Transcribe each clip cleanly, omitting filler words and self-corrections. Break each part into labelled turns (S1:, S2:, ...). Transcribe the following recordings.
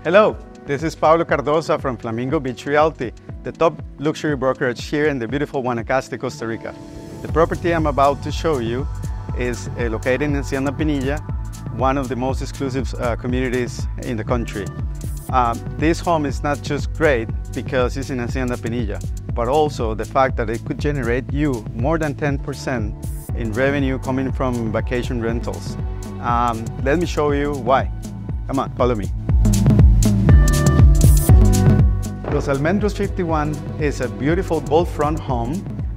S1: Hello, this is Pablo Cardoza from Flamingo Beach Realty, the top luxury brokerage here in the beautiful Guanacaste, Costa Rica. The property I'm about to show you is located in Hacienda Pinilla, one of the most exclusive communities in the country. This home is not just great because it's in Hacienda Pinilla, but also the fact that it could generate you more than 10% in revenue coming from vacation rentals. Let me show you why. Come on, follow me. Los Almendros 51 is a beautiful gold front home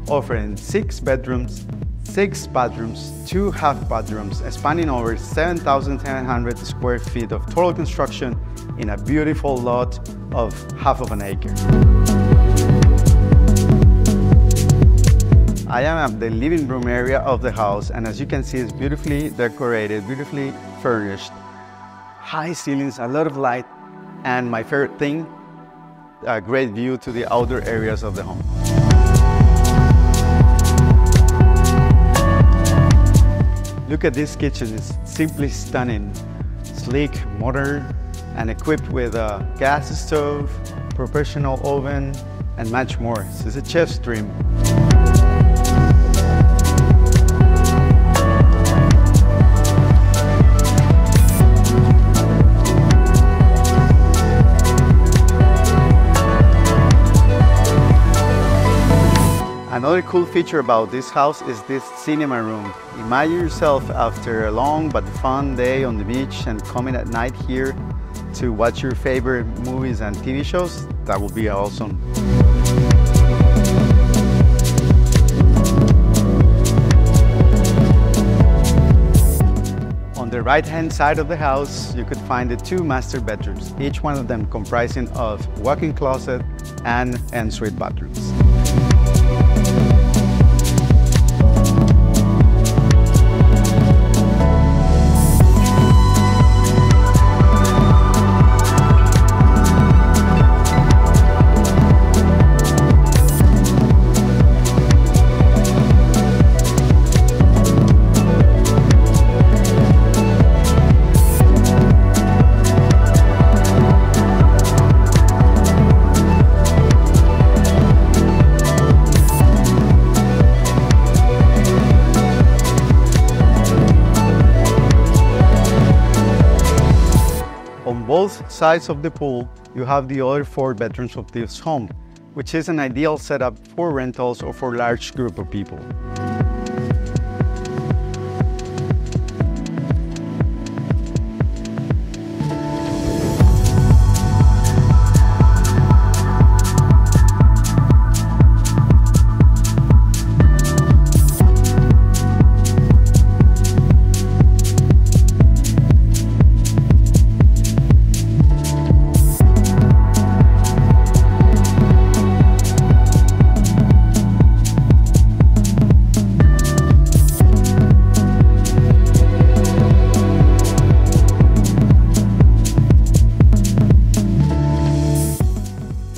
S1: offering 6 bedrooms, 6 bathrooms, 2 half bathrooms, spanning over 7,700 square feet of total construction in a beautiful lot of half of an acre. I am at the living room area of the house, and as you can see, it's beautifully decorated, beautifully furnished. High ceilings, a lot of light, and my favorite thing, a great view to the outdoor areas of the home. Look at this kitchen, it's simply stunning. Sleek, modern, and equipped with a gas stove, professional oven, and much more. So it's a chef's dream. Another cool feature about this house is this cinema room. Imagine yourself after a long but fun day on the beach and coming at night here to watch your favorite movies and TV shows. That would be awesome. On the right-hand side of the house, you could find the 2 master bedrooms, each one of them comprising of walk-in closet and en-suite bathrooms. On both sides of the pool, you have the other 4 bedrooms of this home, which is an ideal setup for rentals or for a large group of people.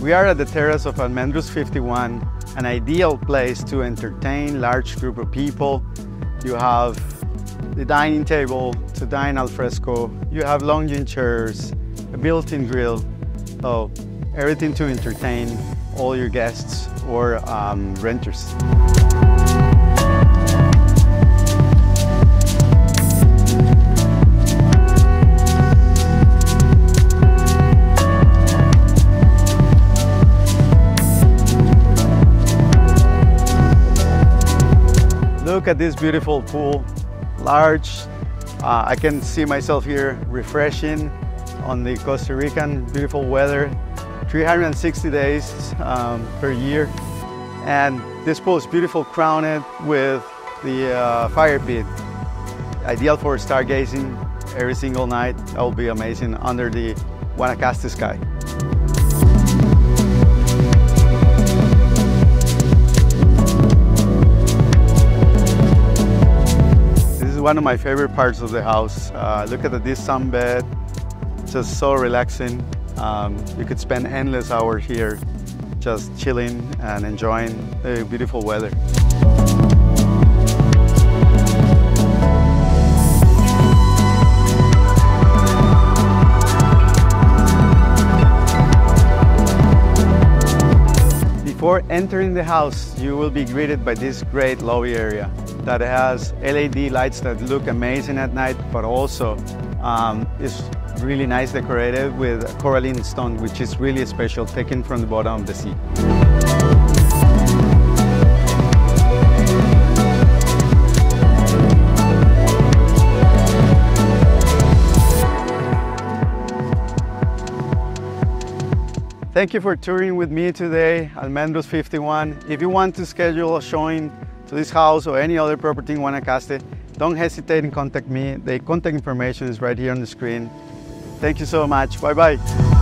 S1: We are at the Terrace of Almendros 51, an ideal place to entertain large group of people. You have the dining table to dine al fresco. You have lounging chairs, a built-in grill. So everything to entertain all your guests or renters. Look at this beautiful pool, large. I can see myself here refreshing on the Costa Rican beautiful weather, 360 days per year. And this pool is beautiful, crowned with the fire pit. Ideal for stargazing every single night. That will be amazing under the Guanacaste sky. One of my favorite parts of the house. Look at this sunbed, just so relaxing. You could spend endless hours here just chilling and enjoying the beautiful weather. Before entering the house, you will be greeted by this great lobby area that has LED lights that look amazing at night, but also is really nice decorated with coralline stone, which is really special, taken from the bottom of the sea. Thank you for touring with me today, Almendros 51. If you want to schedule a showing to this house or any other property in Guanacaste, don't hesitate and contact me. The contact information is right here on the screen. Thank you so much. Bye-bye.